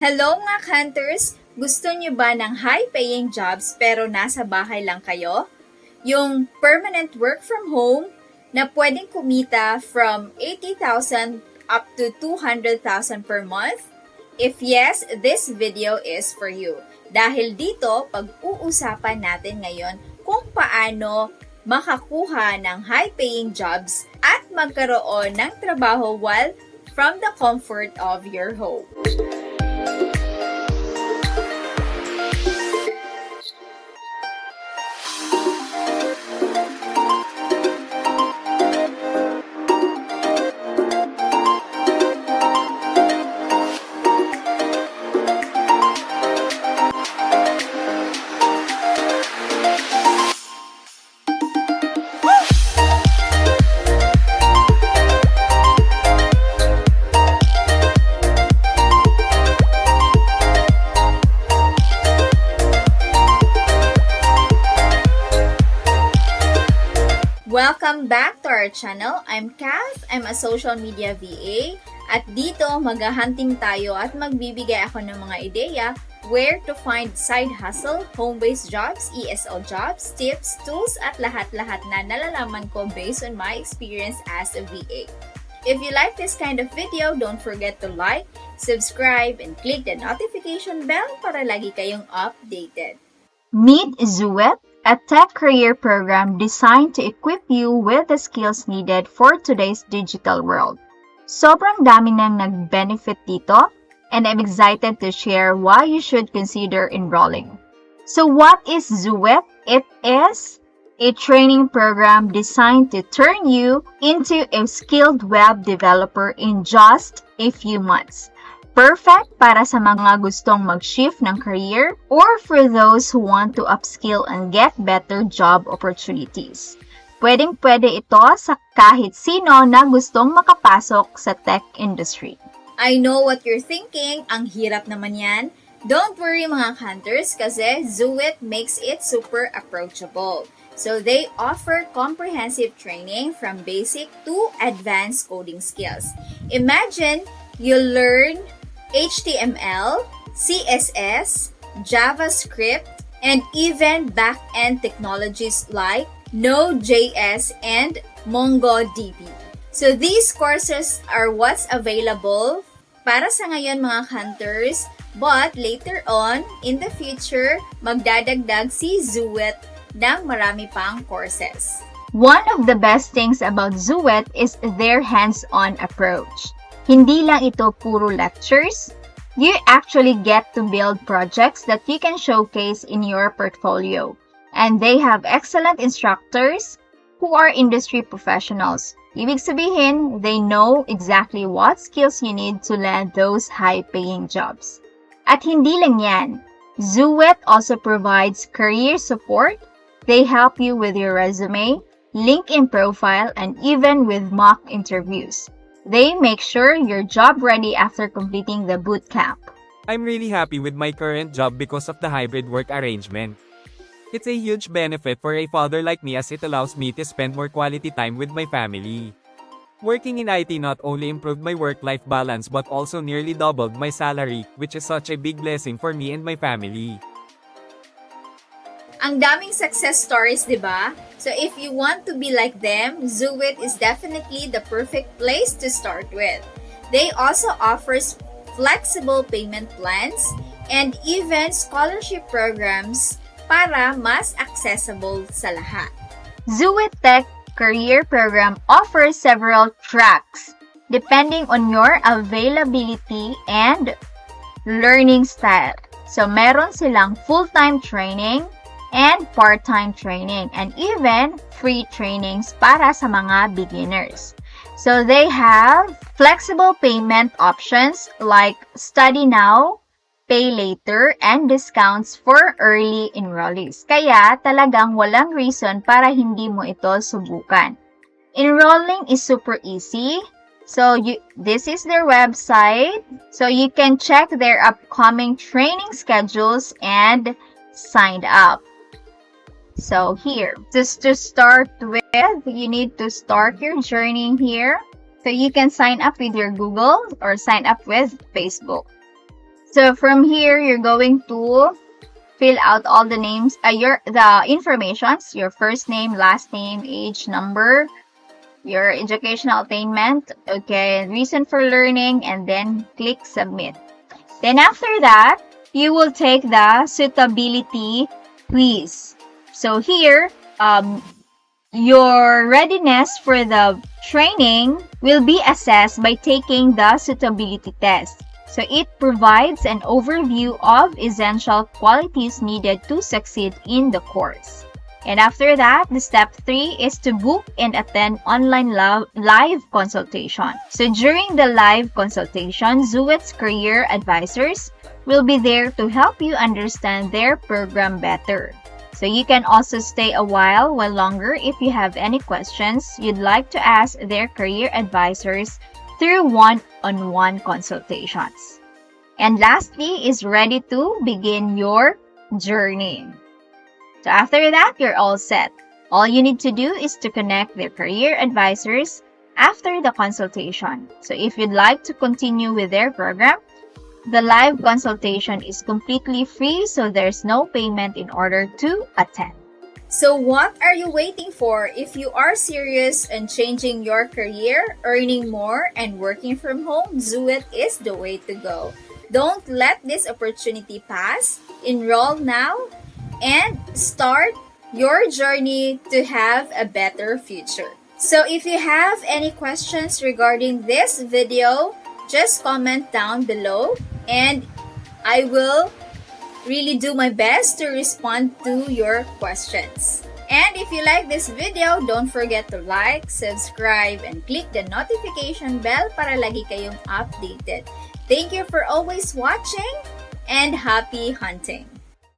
Hello mga hunters! Gusto nyo ba ng high-paying jobs pero nasa bahay lang kayo? Yung permanent work from home na pwedeng kumita from 80,000 up to 200,000 per month? If yes, this video is for you. Dahil dito, pag-uusapan natin ngayon kung paano makakuha ng high-paying jobs at magkaroon ng trabaho while from the comfort of your home. Welcome back to our channel. I'm Kath. I'm a social media VA. At dito, maghahunting tayo at magbibigay ako ng mga ideya where to find side hustle, home-based jobs, ESL jobs, tips, tools, at lahat-lahat na nalalaman ko based on my experience as a VA. If you like this kind of video, don't forget to like, subscribe, and click the notification bell para lagi kayong updated. Meet Zuet, a tech career program designed to equip you with the skills needed for today's digital world. Sobrang dami nang nag-benefit dito, and I'm excited to share why you should consider enrolling. So what is Zuet? It is a training program designed to turn you into a skilled web developer in just a few months. Perfect para sa mga gustong mag-shift ng career or for those who want to upskill and get better job opportunities. Pwedeng-pwede ito sa kahit sino na gustong makapasok sa tech industry. I know what you're thinking, ang hirap naman yan. Don't worry mga hunters kasi Zuet makes it super approachable. So they offer comprehensive training from basic to advanced coding skills. Imagine you learn HTML, CSS, JavaScript, and even back-end technologies like Node.js and MongoDB. So these courses are what's available para sa ngayon mga hunters, but later on, in the future, magdadagdag si Zuet ng marami pang courses. One of the best things about Zuet is their hands-on approach. Hindi lang ito puro lectures. You actually get to build projects that you can showcase in your portfolio. And they have excellent instructors who are industry professionals. Ibig sabihin, they know exactly what skills you need to land those high-paying jobs. At hindi lang yan, Zuet also provides career support. They help you with your resume, LinkedIn profile, and even with mock interviews. They make sure you're job ready after completing the bootcamp. I'm really happy with my current job because of the hybrid work arrangement. It's a huge benefit for a father like me as it allows me to spend more quality time with my family. Working in IT not only improved my work-life balance but also nearly doubled my salary, which is such a big blessing for me and my family. Ang daming success stories, di ba? So if you want to be like them, Zuet is definitely the perfect place to start with. They also offers flexible payment plans and even scholarship programs para mas accessible sa lahat. Zuet Tech Career Program offers several tracks depending on your availability and learning style. So meron silang full-time training and part-time training, and even free trainings para sa mga beginners. So they have flexible payment options like study now, pay later, and discounts for early enrollees. Kaya talagang walang reason para hindi mo ito subukan. Enrolling is super easy. So this is their website. So you can check their upcoming training schedules and sign up. So here, just to start with, you need to start your journey here. So you can sign up with your Google or sign up with Facebook. So from here, you're going to fill out all the names, the informations, your first name, last name, age, number, your educational attainment, okay, reason for learning, and then click submit. Then after that, you will take the suitability quiz. So here, your readiness for the training will be assessed by taking the suitability test. So it provides an overview of essential qualities needed to succeed in the course. And after that, the step 3 is to book and attend online live consultation. So during the live consultation, Zuet's career advisors will be there to help you understand their program better. So you can also stay a while longer if you have any questions you'd like to ask their career advisors through one-on-one consultations. And lastly is ready to begin your journey. So after that, you're all set. All you need to do is to connect their career advisors after the consultation. So if you'd like to continue with their program, the live consultation is completely free, so there's no payment in order to attend. So what are you waiting for? If you are serious in changing your career, earning more, and working from home, Zuet is the way to go. Don't let this opportunity pass. Enroll now and start your journey to have a better future. So if you have any questions regarding this video, just comment down below and I will really do my best to respond to your questions. And if you like this video, don't forget to like, subscribe, and click the notification bell para lagi kayong updated. Thank you for always watching and happy hunting!